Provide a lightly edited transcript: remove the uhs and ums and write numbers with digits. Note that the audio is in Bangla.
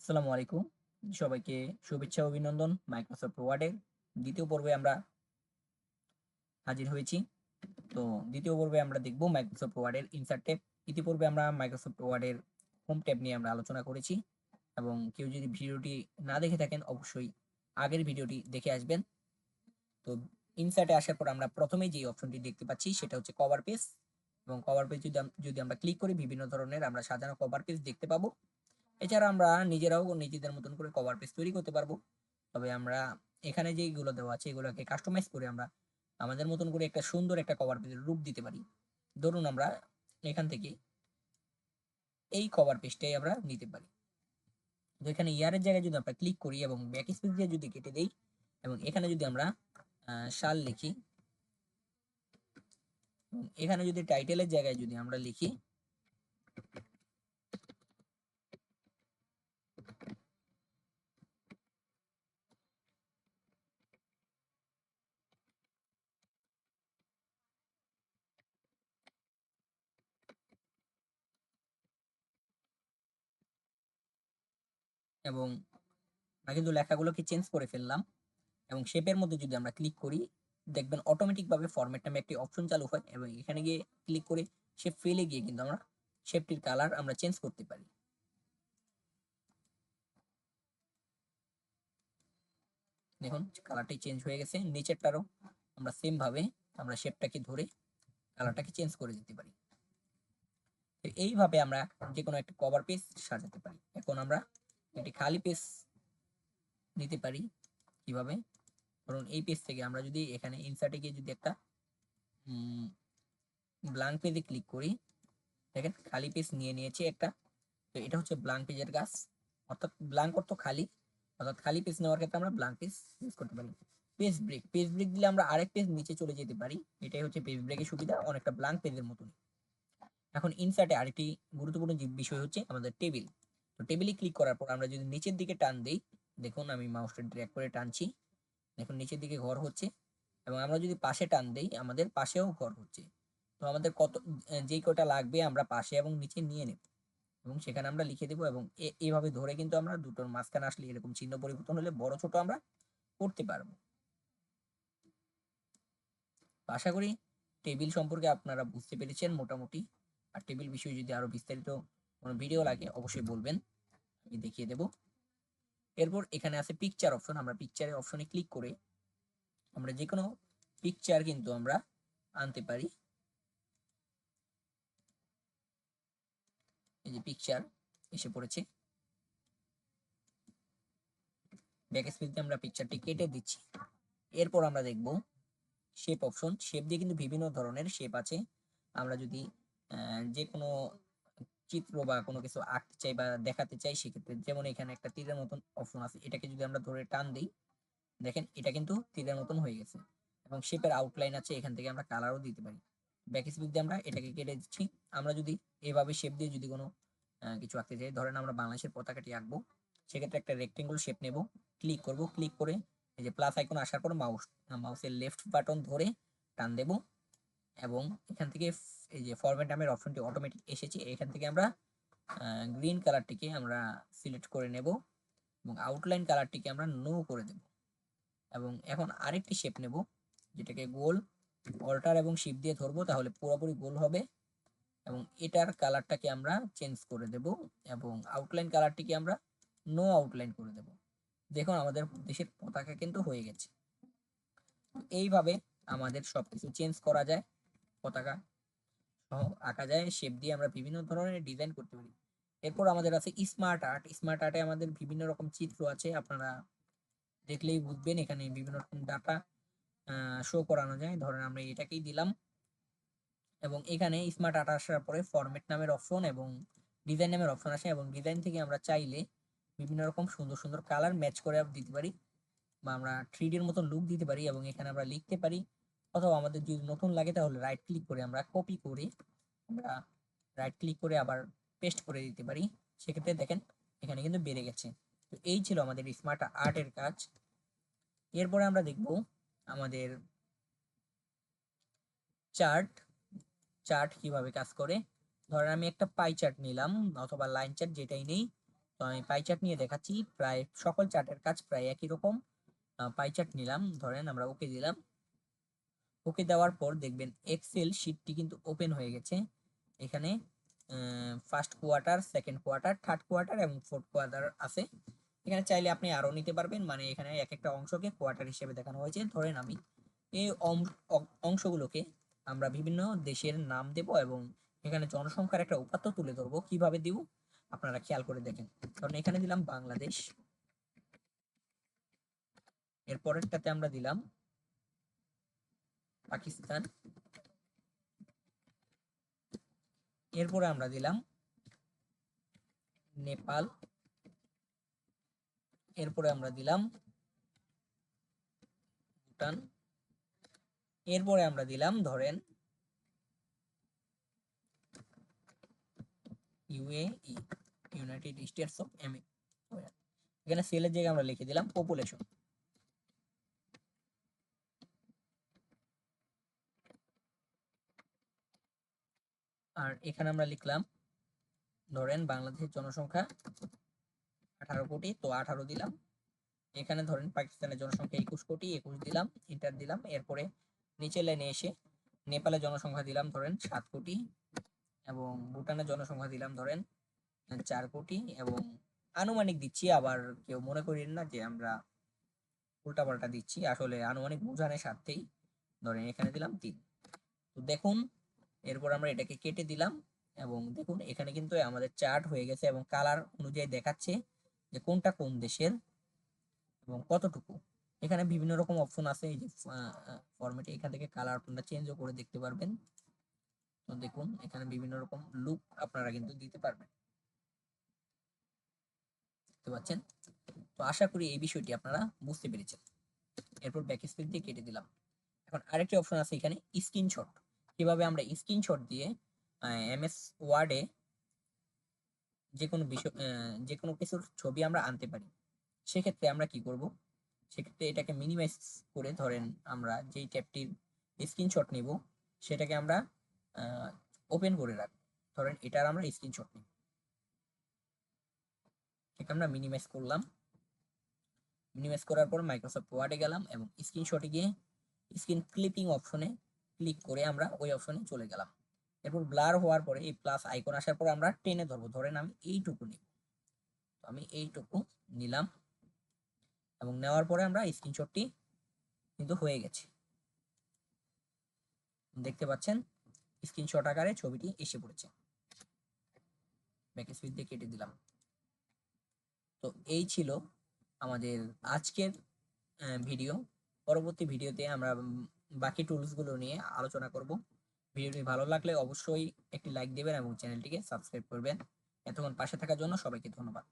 আসসালামু আলাইকুম। সবাইকে শুভেচ্ছা ও অভিনন্দন। মাইক্রোসফট ওয়ার্ডের ২য় পর্বে আমরা হাজির হয়েছি। তো ২য় পর্বে আমরা দেখব মাইক্রোসফট ওয়ার্ডের ইনসার্ট ট্যাব। ইতিপূর্বে আমরা মাইক্রোসফট ওয়ার্ডের হোম ট্যাব নিয়ে আমরা আলোচনা করেছি এবং কেউ যদি ভিডিওটি না দেখে থাকেন অবশ্যই আগের ভিডিওটি দেখে আসবেন। তো ইনসার্টে আসার পর আমরা প্রথমেই যে অপশনটি দেখতে পাচ্ছি সেটা হচ্ছে কভার পেজ এবং কভার পেজ যদি আমরা ক্লিক করি বিভিন্ন ধরনের আমরা সাজানো কভার পেজ দেখতে পাবো। এছাড়া আমরা নিজেরাও নিজেদের মতন করে কভার পেজ তৈরি করতে পারবো। তবে আমরা এখানে যেগুলো দেওয়া আছে এগুলোকে কাস্টমাইজ করে আমরা আমাদের মতন করে একটা সুন্দর একটা কভার পেজের রূপ দিতে পারি। ধরুন আমরা এখান থেকে এই কভার পেজটাই আমরা নিতে পারি। তো এখানে ইয়ারের জায়গায় যদি আমরা ক্লিক করি এবং ব্যাক স্পেস দিয়ে যদি কেটে দেই এবং এখানে যদি আমরা সাল লিখি এবং এখানে যদি টাইটেলের জায়গায় যদি আমরা লিখি এবং আমরা কিন্তু লেখাগুলোকে চেঞ্জ করে ফেললাম এবং শেপের মধ্যে যদি আমরা ক্লিক করি দেখবেন অটোমেটিক ভাবে ফরম্যাট নামে একটি অপশন চালু হয় এবং এখানে গিয়ে ক্লিক করে শেপ ফিলে গিয়ে কিন্তু আমরা শেপটির কালার আমরা চেঞ্জ করতে পারি। দেখুন কালারটি চেঞ্জ হয়ে গেছে। নিচেরটারও আমরা সেম ভাবে আমরা শেপটাকে ধরে কালারটাকে চেঞ্জ করে দিতে পারি। এইভাবে আমরা যে কোনো একটা কভার পেজ সাজাতে পারি। এখন আমরা একটি খালি পেজ নিতে পারি। কিভাবে? ধরুন এই পেজ থেকে আমরা যদি এখানে ইনসার্টে গিয়ে যদি একটা ব্ল্যাঙ্ক পেজে ক্লিক করি, দেখেন খালি পেজ নিয়ে নিয়েছি একটা। তো এটা হচ্ছে ব্ল্যাঙ্ক পেজের কাজ, অর্থাৎ ব্ল্যাঙ্ক অর্থ খালি, অর্থাৎ খালি পেজ নেওয়ার ক্ষেত্রে আমরা ব্ল্যাঙ্ক পেজ ইউজ করতে পারি। পেজ ব্রেক দিলে আমরা আরেক পেজ নিচে চলে যেতে পারি। এটাই হচ্ছে পেজ ব্রেকের সুবিধা, অনেকটা ব্ল্যাঙ্ক পেজের মতন। এখন ইনসার্টে আরেকটি গুরুত্বপূর্ণ যে বিষয় হচ্ছে আমাদের টেবিল। তো টেবিলে ক্লিক করার পর আমরা যদি নিচের দিকে টান দেই, দেখুন আমি মাউসটা ড্র্যাগ করে টানছি, দেখুন নিচের দিকে ঘর হচ্ছে এবং আমরা যদি পাশে টান দেই আমাদের পাশেও ঘর হচ্ছে। তো আমাদের কত যেই কটা লাগবে আমরা পাশে এবং নিচে নিয়ে নেব এবং সেখানে আমরা লিখে দেবো এবং এইভাবে ধরে কিন্তু আমরা দুটোর মাঝখানে আসলে এরকম চিহ্ন পরিবর্তন হলে বড় ছোট আমরা করতে পারবো। আশা করি টেবিল সম্পর্কে আপনারা বুঝতে পেরেছেন মোটামুটি। আর টেবিল বিষয়ে যদি আরো বিস্তারিত কোনো ভিডিও লাগে অবশ্যই বলবেন, আমি দেখিয়ে দেব। এরপর এখানে আছে পিকচার অপশন, আমরা পিকচারের অপশনে ক্লিক করে আমরা যে কোনো পিকচার কিন্তু আমরা আনতে পারি। এই যে পিকচার এসে পড়েছে, ব্যাক স্পেস দিয়ে আমরা পিকচারটি কেটে দিচ্ছি। এরপর আমরা দেখব শেপ অপশন। শেপ দিয়ে কিন্তু বিভিন্ন ধরনের শেপ আছে। আমরা যদি যে কোনো চিত্র বা কোনো কিছু আঁকতে চাই বা দেখাতে চাই সেক্ষেত্রে যেমন এখানে একটা তীরের মতন অপশন আছে, এটাকে যদি আমরা ধরে টান দিই দেখেন এটা কিন্তু তীরের মতন হয়ে গেছে এবং শেপের আউটলাইন আছে, এখান থেকে আমরা কালারও দিতে পারি। ব্যাক স্পেস দিয়ে আমরা এটাকে কেটে দিচ্ছি। আমরা যদি এভাবে শেপ দিয়ে যদি কোনো কিছু আঁকতে চাই, ধরেন আমরা বাংলাদেশের পতাকাটি আঁকবো, সেক্ষেত্রে একটা রেক্টেঙ্গল শেপ নেব, ক্লিক করব, ক্লিক করে এই যে প্লাস আইকন আসার পর মাউসের লেফট বাটন ধরে টান দেব এবং এখান থেকে এই যে ফরম্যাট নামের অপশনটি অটোমেটিক এসেছে, এখান থেকে আমরা গ্রিন কালারটিকে আমরা সিলেক্ট করে নেব এবং আউটলাইন কালারটিকে আমরা নো করে দেব এবং এখন আরেকটি শেপ নেব যেটাকে গোল, অল্টার এবং শিফট দিয়ে ধরবো তাহলে পুরোপুরি গোল হবে এবং এটার কালারটাকে আমরা চেঞ্জ করে দেব এবং আউটলাইন কালারটিকে আমরা নো আউটলাইন করে দেব। দেখুন আমাদের দেশের পতাকা কিন্তু হয়ে গেছে। এইভাবে আমাদের সবকিছু চেঞ্জ করা যায়, পতাকা সহ আঁকা যায়, শেপ দিয়ে আমরা বিভিন্ন ধরনের ডিজাইন করতে পারি। এরপর আমাদের আছে স্মার্ট আর্ট। স্মার্ট আর্টে আমাদের বিভিন্ন রকম চিত্র আছে, আপনারা দেখলেই বুঝবেন। এখানে বিভিন্ন রকম ডাটা শো করানো যায়। ধরেন আমরা এটাকেই দিলাম এবং এখানে স্মার্ট আর্ট আসার পরে ফরম্যাট নামের অপশন এবং ডিজাইন নামের অপশন আসে এবং ডিজাইন থেকে আমরা চাইলে বিভিন্ন রকম সুন্দর সুন্দর কালার ম্যাচ করে দিতে পারি বা আমরা 3D এর মতন লুক দিতে পারি এবং এখানে আমরা লিখতে পারি, অথবা আমাদের যদি নতুন লাগে তাহলে রাইট ক্লিক করে আমরা কপি করে আমরা রাইট ক্লিক করে আবার পেস্ট করে দিতে পারি। সেক্ষেত্রে দেখেন এখানে কিন্তু বেড়ে গেছে। তো এই ছিল আমাদের স্মার্ট আর্টের কাজ। এরপরে আমরা দেখব আমাদের চার্ট। চার্ট কিভাবে কাজ করে। ধরেন আমি একটা পাই চার্ট নিলাম অথবা লাইন চার্ট যেটাই নেই, তো আমি পাই চার্ট নিয়ে দেখাচ্ছি। প্রায় সকল চার্টের কাজ প্রায় একই রকম। পাই চার্ট নিলাম, ধরেন আমরা ওকে দিলাম। ওকে দেওয়ার পর দেখবেন এক্সেল শিটটি কিন্তু ওপেন হয়ে গেছে। এখানে first quarter, second quarter, third quarter এবং ফোর্থ কোয়ার্টার আছে। এখানে চাইলে আপনি আরো নিতে পারবেন, মানে এখানে এক একটা অংশকে কোয়ার্টার হিসেবে দেখানো হয়েছে। ধরেন আমি এই অংশগুলোকে আমরা বিভিন্ন দেশের নাম দেব এবং এখানে জনসংখ্যার একটা উপাত্ত তুলে ধরবো। কিভাবে দিব আপনারা খেয়াল করে দেখেন। কারণ এখানে দিলাম বাংলাদেশ, এরপরেরটাতে আমরা দিলাম পাকিস্তান, এরপরে আমরা দিলাম নেপাল, এরপরে আমরা দিলাম ভুটান, এরপরে আমরা দিলাম ধরেন UAE, United states of America. এখানে সেলের জায়গায় আমরা লিখে দিলাম পপুলেশন। আর এখানে আমরা লিখলাম ধরেন বাংলাদেশের জনসংখ্যা 18 কোটি, তো 18 দিলাম। এখানে ধরেন পাকিস্তানের জনসংখ্যা 21 কোটি, 21 দিলাম, এন্টার দিলাম। এরপরে নিচের লাইনে এসে নেপালের জনসংখ্যা দিলাম ধরেন 7 কোটি এবং ভুটানের জনসংখ্যা দিলাম ধরেন 4 কোটি এবং আনুমানিক দিচ্ছি, আবার কেউ মনে করেন না যে আমরা উল্টাপাল্টা দিচ্ছি, আসলে আনুমানিক বোঝানোর স্বার্থেই ধরেন এখানে দিলাম 3। তো দেখুন, এরপর আমরা এটাকে কেটে দিলাম এবং দেখুন এখানে কিন্তু আমাদের চার্ট হয়ে গেছে এবং কালার অনুযায়ী দেখাচ্ছে যে কোনটা কোন দেশের এবং কতটুকু। এখানে বিভিন্ন রকম অপশন আছে, এই যে ফরম্যাটে এখান থেকে কালার আপনারা চেঞ্জও করে দেখতে পারবেন। তো দেখুন এখানে বিভিন্ন রকম লুক আপনারা কিন্তু দিতে পারবেন, দেখতে পাচ্ছেন। তো আশা করি এই বিষয়টি আপনারা বুঝতে পেরেছেন। এরপর ব্যাক স্পেস দিয়ে কেটে দিলাম। এখন আরেকটি অপশন আছে এখানে স্ক্রিনশট। কিভাবে আমরা স্ক্রিনশট দিয়ে এমএস ওয়ার্ডে যে কোনো বিষয়, যে কোনো কিছুর ছবি আমরা আনতে পারি। সেক্ষেত্রে আমরা কি করব, সেক্ষেত্রে এটাকে মিনিমাইজ করে ধরেন আমরা যেই ট্যাবটির স্ক্রিনশট নিব সেটাকে আমরা ওপেন করে রাখবো। ধরেন এটার আমরা স্ক্রিনশট নিব, ঠিক আমরা মিনিমাইজ করলাম। মিনিমাইজ করার পর মাইক্রোসফট ওয়ার্ডে গেলাম এবং স্ক্রিনশটে গিয়ে স্ক্রিন ক্লিপিং অপশনে ক্লিক করে আমরা ওই অপশনে চলে গেলাম। এরপর ব্লার হওয়ার পরে এই প্লাস আইকন আসার পর আমরা টেনে ধরবো। ধরেন আমি এইটুকু নিব, তো আমি এইটুকু নিলাম এবং নেওয়ার পরে আমরা স্ক্রিনশটটি কিন্তু হয়ে গেছে, দেখতে পাচ্ছেন স্ক্রিনশট আকারে ছবিটি এসে পড়েছে। ব্যাক স্পেস দিয়ে কেটে দিলাম। তো এই ছিল আমাদের আজকের ভিডিও। পরবর্তী ভিডিওতে আমরা বাকি টুলসগুলো নিয়ে আলোচনা করব। ভিডিওটি ভালো লাগলে অবশ্যই একটি লাইক দেবেন এবং চ্যানেলটিকে সাবস্ক্রাইব করবেন। এতক্ষণ পাশে থাকার জন্য সবাইকে ধন্যবাদ।